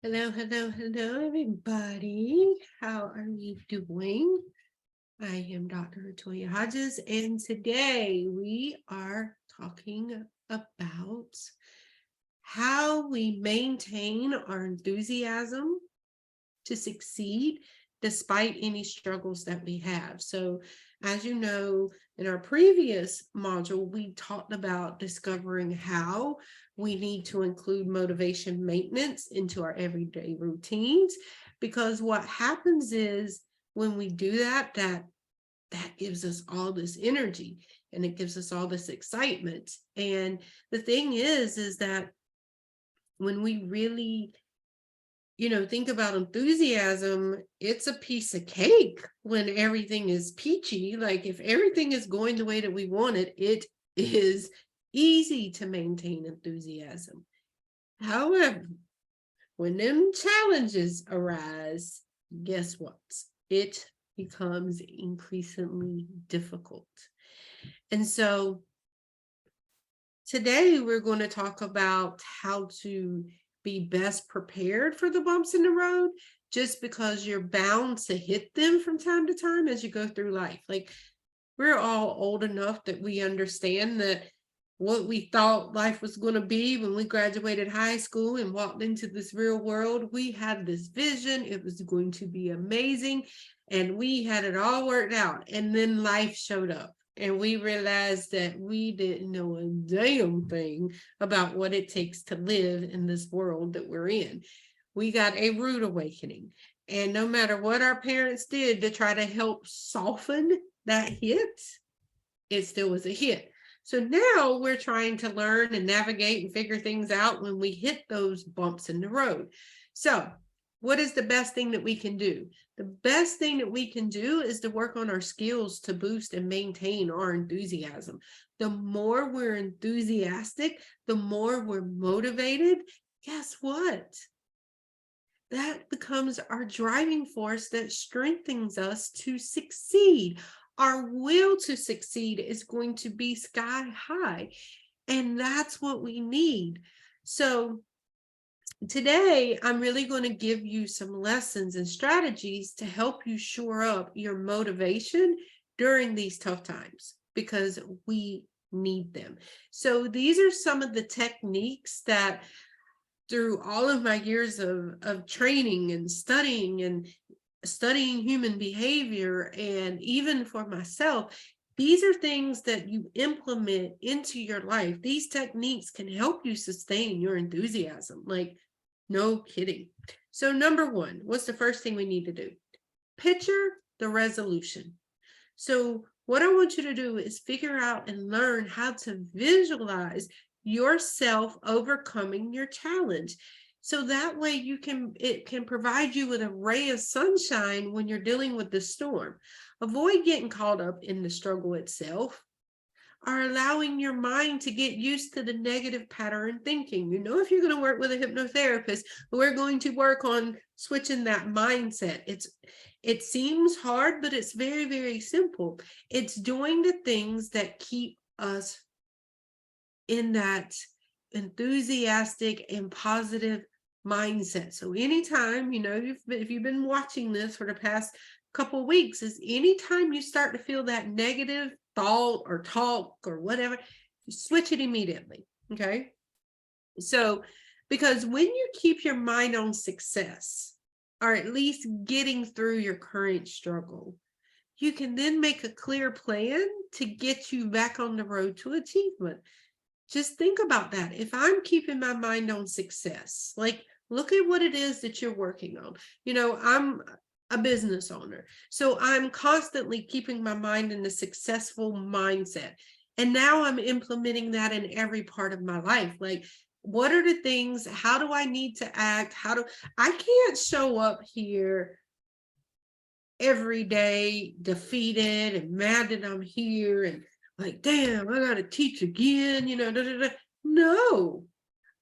Hello, hello, hello, everybody. How are you doing? I am Dr. Latoya Hodges, and today we are talking about how we maintain our enthusiasm to succeed despite any struggles that we have. So, as you know, in our previous module, we talked about discovering how we need to include motivation maintenance into our everyday routines, because what happens is when we do that, that gives us all this energy and it gives us all this excitement. And the thing is that when we really think about enthusiasm, it's a piece of cake when everything is peachy. Like if everything is going the way that we want it, it is easy to maintain enthusiasm. However, when them challenges arise, guess what? It becomes increasingly difficult. And so today we're going to talk about how to be best prepared for the bumps in the road, just because you're bound to hit them from time to time as you go through life. Like we're all old enough that we understand that what we thought life was going to be when we graduated high school and walked into this real world, we had this vision. It was going to be amazing. And we had it all worked out. And then life showed up. And we realized that we didn't know a damn thing about what it takes to live in this world that we're in. We got a rude awakening. And no matter what our parents did to try to help soften that hit, it still was a hit. So now we're trying to learn and navigate and figure things out when we hit those bumps in the road. So what is the best thing that we can do? The best thing that we can do is to work on our skills to boost and maintain our enthusiasm. The more we're enthusiastic, the more we're motivated. Guess what? That becomes our driving force that strengthens us to succeed. Our will to succeed is going to be sky high, and that's what we need. So today, I'm really going to give you some lessons and strategies to help you shore up your motivation during these tough times, because we need them. So these are some of the techniques that through all of my years of training and studying human behavior, and even for myself, these are things that you implement into your life. These techniques can help you sustain your enthusiasm. Like, no kidding. So number one, what's the first thing we need to do? Picture the resolution. So what I want you to do is figure out and learn how to visualize yourself overcoming your challenge. So that way it can provide you with a ray of sunshine when you're dealing with the storm. Avoid getting caught up in the struggle itself, or allowing your mind to get used to the negative pattern thinking. If you're going to work with a hypnotherapist, we're going to work on switching that mindset. It seems hard, but it's very, very simple. It's doing the things that keep us in that enthusiastic and positive mindset. So anytime, if you've been watching this for the past couple of weeks, is anytime you start to feel that negative thought or talk or whatever, you switch it immediately. Okay. So, because when you keep your mind on success, or at least getting through your current struggle, you can then make a clear plan to get you back on the road to achievement. Just think about that. If I'm keeping my mind on success, like look at what it is that you're working on. I'm a business owner, so I'm constantly keeping my mind in the successful mindset. And now I'm implementing that in every part of my life. Like, what are the things? How do I need to act? I can't show up here every day defeated and mad that I'm here and like, damn, I gotta teach again, No,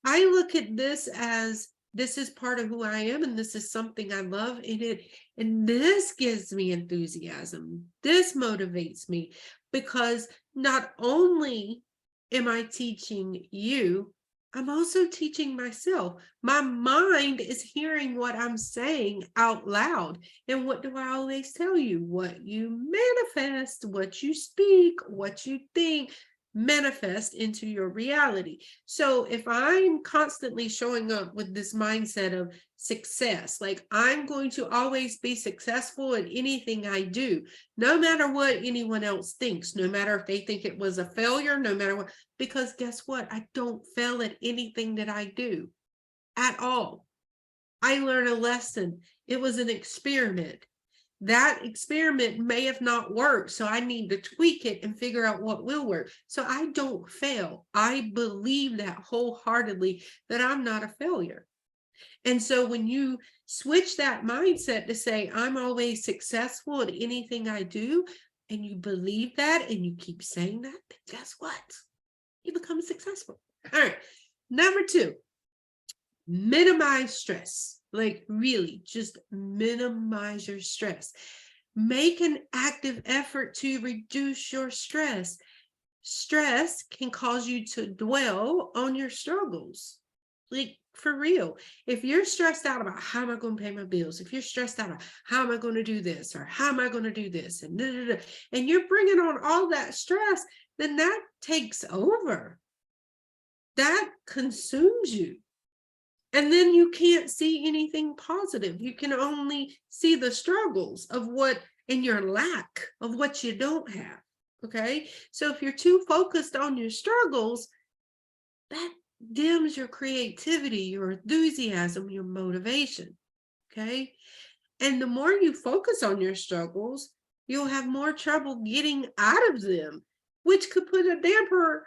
I look at this as this is part of who I am, and this is something I love in it. And this gives me enthusiasm. This motivates me, because not only am I teaching you, I'm also teaching myself. My mind is hearing what I'm saying out loud. And what do I always tell you? What you manifest, what you speak, what you think, manifest into your reality. So if I'm constantly showing up with this mindset of success, like I'm going to always be successful in anything I do, no matter what anyone else thinks, no matter if they think it was a failure, no matter what, because guess what? I don't fail at anything that I do at all. I learned a lesson. It was an experiment. That experiment may have not worked, so I need to tweak it and figure out what will work. So I don't fail. I believe that wholeheartedly, that I'm not a failure. And so when you switch that mindset to say, I'm always successful at anything I do, and you believe that and you keep saying that, then guess what? You become successful. All right. Number 2, minimize stress. Like really, just minimize your stress. Make an active effort to reduce your stress. Stress can cause you to dwell on your struggles. Like for real, if you're stressed out about how am I going to pay my bills, if you're stressed out about how am I going to do this or how am I going to do this, and and you're bringing on all that stress, then that takes over. That consumes you. And then you can't see anything positive. You can only see the struggles of what and your lack of what you don't have. Okay. So if you're too focused on your struggles, that dims your creativity, your enthusiasm, your motivation. Okay. And the more you focus on your struggles, you'll have more trouble getting out of them, which could put a damper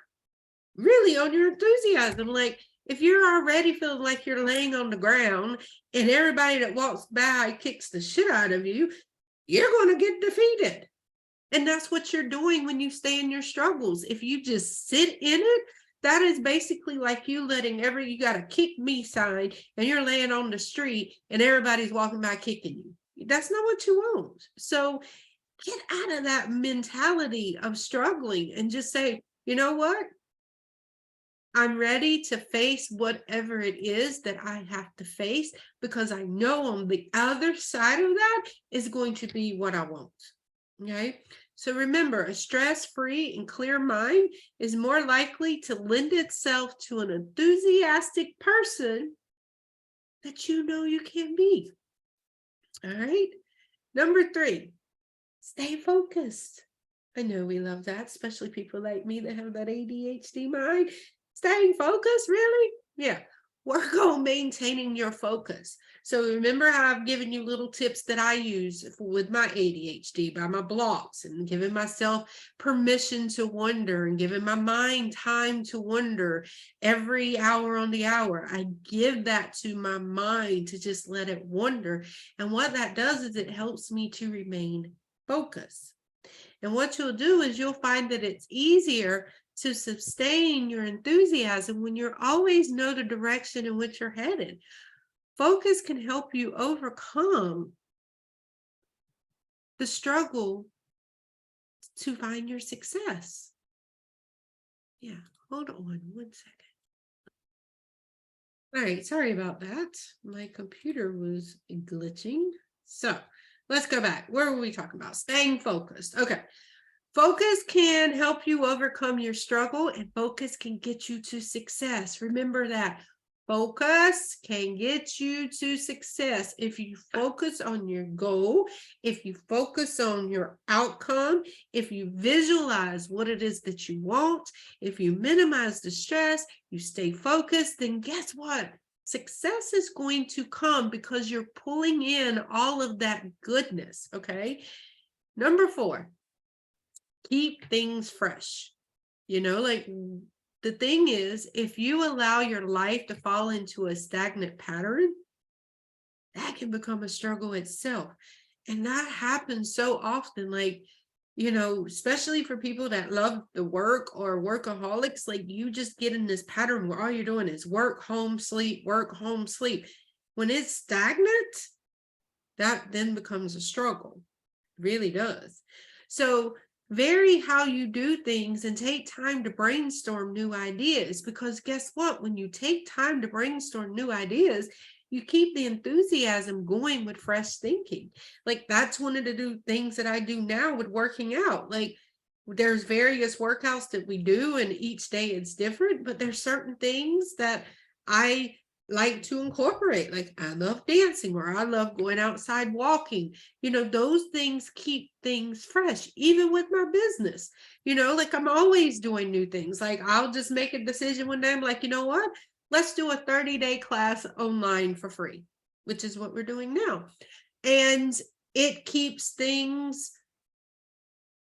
really on your enthusiasm. Like if you're already feeling like you're laying on the ground and everybody that walks by kicks the shit out of you, you're going to get defeated. And that's what you're doing when you stay in your struggles. If you just sit in it, that is basically like you letting you got a kick me sign and you're laying on the street and everybody's walking by kicking you. That's not what you want. So get out of that mentality of struggling and just say, you know what? I'm ready to face whatever it is that I have to face, because I know on the other side of that is going to be what I want. Okay. So remember, a stress-free and clear mind is more likely to lend itself to an enthusiastic person that you know you can be. All right. Number 3, stay focused. I know we love that, especially people like me that have that ADHD mind. Staying focused, really? Yeah. Work on maintaining your focus. So remember how I've given you little tips that I use with my ADHD by my blocks, and giving myself permission to wonder and giving my mind time to wonder every hour on the hour. I give that to my mind to just let it wander. And what that does is it helps me to remain focused. And what you'll do is you'll find that it's easier to sustain your enthusiasm when you always know the direction in which you're headed. Focus can help you overcome the struggle to find your success. Yeah, hold on 1 second. All right, sorry about that. My computer was glitching. So let's go back. Where were we talking about? Staying focused. Okay. Focus can help you overcome your struggle, and focus can get you to success. Remember that. Focus can get you to success. If you focus on your goal, if you focus on your outcome, if you visualize what it is that you want, if you minimize the stress, you stay focused, then guess what? Success is going to come because you're pulling in all of that goodness, okay? Number 4. Keep things fresh. Like the thing is, if you allow your life to fall into a stagnant pattern, that can become a struggle itself. And that happens so often, especially for people that love the work or workaholics, like you just get in this pattern where all you're doing is work, home, sleep, work, home, sleep. When it's stagnant, that then becomes a struggle. It really does. So vary how you do things and take time to brainstorm new ideas, because guess what? When you take time to brainstorm new ideas, you keep the enthusiasm going with fresh thinking. Like that's one of the things that I do now with working out. Like there's various workouts that we do and each day it's different, but there's certain things that I like to incorporate. Like I love dancing, or I love going outside walking. Those things keep things fresh, even with my business. Like I'm always doing new things. Like I'll just make a decision one day. I'm like, you know what? Let's do a 30-day class online for free, which is what we're doing now. And it keeps things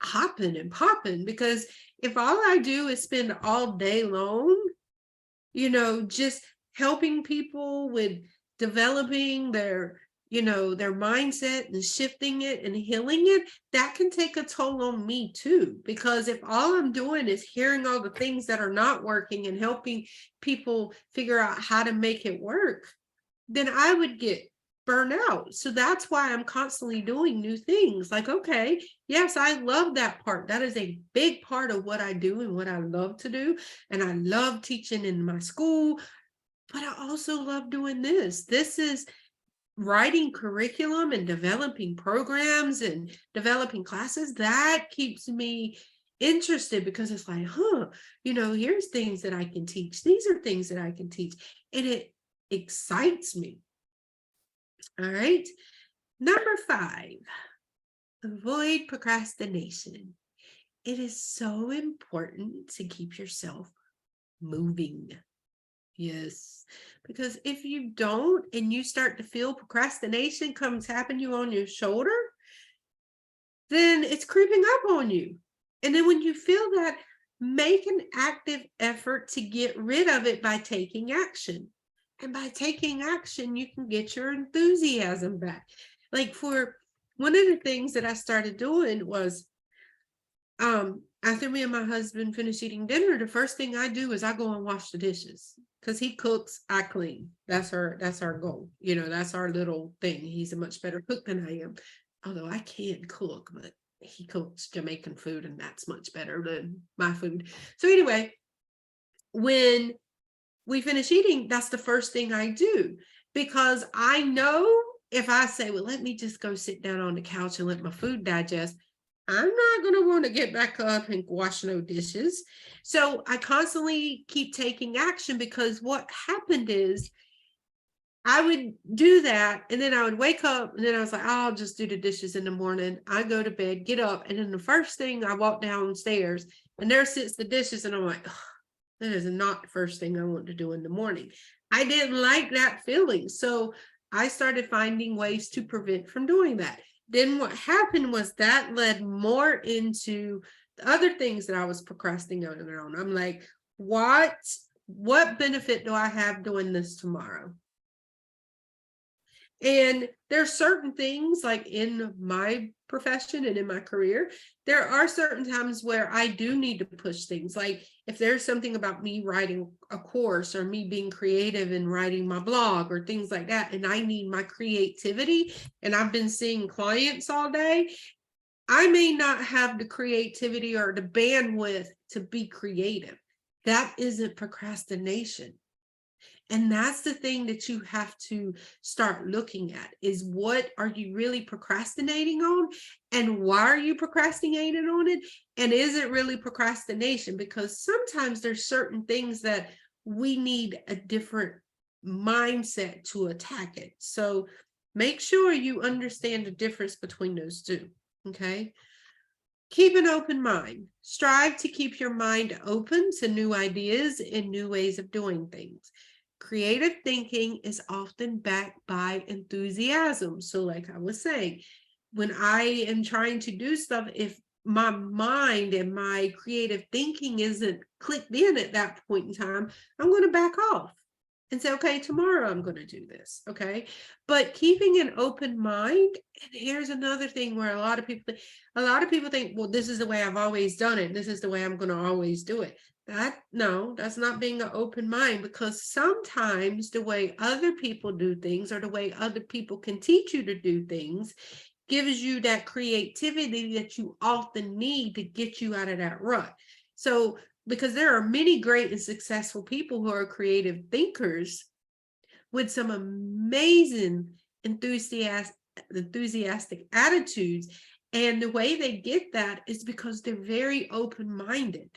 hopping and popping, because if all I do is spend all day long, just helping people with developing their mindset and shifting it and healing it, that can take a toll on me too. Because if all I'm doing is hearing all the things that are not working and helping people figure out how to make it work, then I would get burn out. So that's why I'm constantly doing new things. Like, okay, yes, I love that part. That is a big part of what I do and what I love to do. And I love teaching in my school, but I also love doing this. This is writing curriculum and developing programs and developing classes. That keeps me interested, because it's like, here's things that I can teach. These are things that I can teach. And it excites me. All right. Number 5, avoid procrastination. It is so important to keep yourself moving. Yes, because if you don't and you start to feel procrastination comes tapping you on your shoulder, then it's creeping up on you. And then when you feel that, make an active effort to get rid of it by taking action. And by taking action, you can get your enthusiasm back. Like for one of the things that I started doing was, after me and my husband finish eating dinner, the first thing I do is I go and wash the dishes, because he cooks, I clean. That's our goal. That's our little thing. He's a much better cook than I am, although I can't cook, but he cooks Jamaican food and that's much better than my food. So anyway, when we finish eating, that's the first thing I do, because I know if I say, well, let me just go sit down on the couch and let my food digest, I'm not going to want to get back up and wash no dishes. So I constantly keep taking action, because what happened is I would do that, and then I would wake up, and then I was like, oh, I'll just do the dishes in the morning. I go to bed, get up, and then the first thing I walk downstairs, and there sits the dishes, and I'm like, oh, that is not the first thing I want to do in the morning. I didn't like that feeling. So I started finding ways to prevent from doing that. Then what happened was that led more into the other things that I was procrastinating on. I'm like, what benefit do I have doing this tomorrow? And there's certain things, like in my profession and in my career, there are certain times where I do need to push things. Like if there's something about me writing a course or me being creative and writing my blog or things like that, and I need my creativity, and I've been seeing clients all day, I may not have the creativity or the bandwidth to be creative. That isn't procrastination. And that's the thing that you have to start looking at, is what are you really procrastinating on, and why are you procrastinating on it? And is it really procrastination? Because sometimes there's certain things that we need a different mindset to attack it. So make sure you understand the difference between those two. Okay. Keep an open mind. Strive to keep your mind open to new ideas and new ways of doing things. Creative thinking is often backed by enthusiasm. So like I was saying, when I am trying to do stuff, if my mind and my creative thinking isn't clicked in at that point in time, I'm going to back off and say, okay, tomorrow I'm going to do this. Okay. But keeping an open mind, and here's another thing where a lot of people think, well, this is the way I've always done it. This is the way I'm going to always do it. That's not being an open mind, because sometimes the way other people do things or the way other people can teach you to do things gives you that creativity that you often need to get you out of that rut. So, because there are many great and successful people who are creative thinkers with some amazing enthusiastic attitudes. And the way they get that is because they're very open-minded.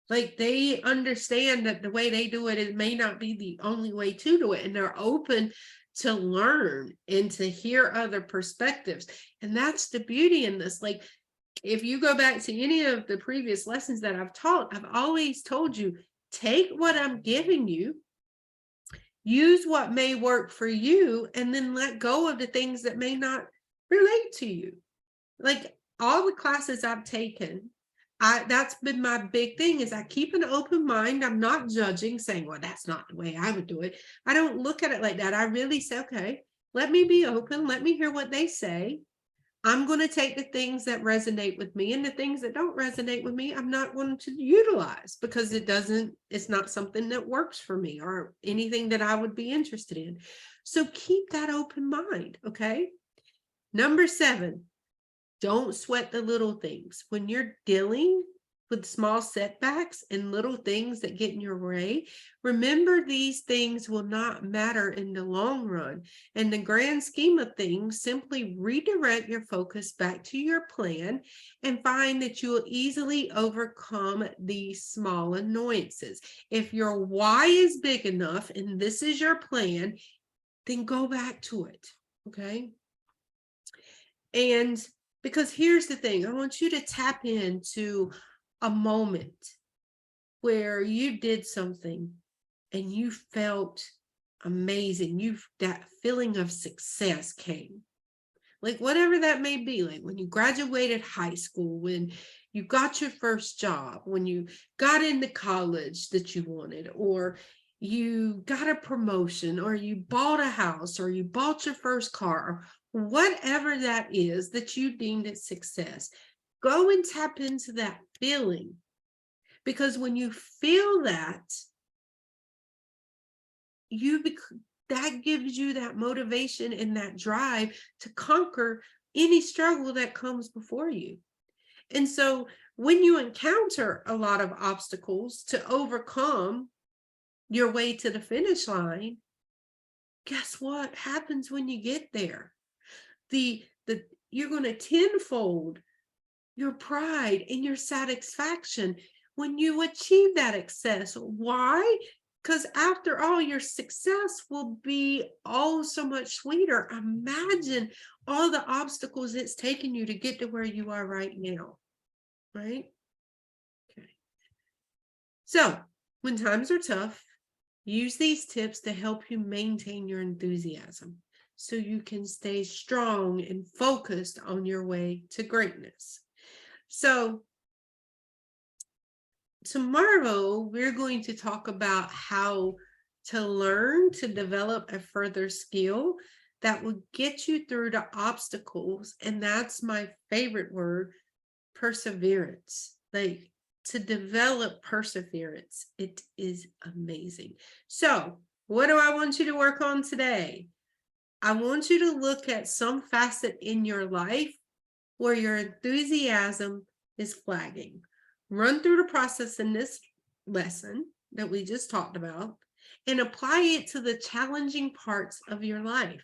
Like, they understand that the way they do it, it may not be the only way to do it. And they're open to learn and to hear other perspectives. And that's the beauty in this. Like, if you go back to any of the previous lessons that I've taught, I've always told you, take what I'm giving you, use what may work for you, and then let go of the things that may not relate to you. Like, all the classes I've taken, that's been my big thing, is I keep an open mind. I'm not judging, saying, well, that's not the way I would do it. I don't look at it like that. I really say, okay, let me be open. Let me hear what they say. I'm going to take the things that resonate with me, and the things that don't resonate with me, I'm not going to utilize, because it's not something that works for me or anything that I would be interested in. So keep that open mind. Okay. Number 7, don't sweat the little things. When you're dealing with small setbacks and little things that get in your way, remember, these things will not matter in the long run. In the grand scheme of things, simply redirect your focus back to your plan and find that you will easily overcome these small annoyances. If your why is big enough and this is your plan, then go back to it. Okay. And because here's the thing, I want you to tap into a moment where you did something and you felt amazing. That feeling of success came. Like, whatever that may be, like when you graduated high school, when you got your first job, when you got into college that you wanted, or you got a promotion, or you bought a house, or you bought your first car, whatever that is that you deemed it success. Go and tap into that feeling, because when you feel that, that gives you that motivation and that drive to conquer any struggle that comes before you. And so when you encounter a lot of obstacles to overcome your way to the finish line, guess what happens when you get there? You're going to tenfold your pride and your satisfaction when you achieve that success. Why? Because after all, your success will be so much sweeter. Imagine all the obstacles it's taken you to get to where you are right now, right? Okay. So when times are tough, use these tips to help you maintain your enthusiasm so you can stay strong and focused on your way to greatness. So tomorrow, we're going to talk about how to learn to develop a further skill that will get you through the obstacles. And that's my favorite word, perseverance. Like, to develop perseverance. It is amazing. So what do I want you to work on today? I want you to look at some facet in your life where your enthusiasm is flagging. Run through the process in this lesson that we just talked about and apply it to the challenging parts of your life.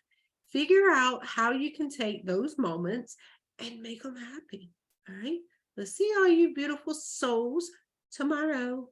Figure out how you can take those moments and make them happy. All right. Let's see all you beautiful souls tomorrow.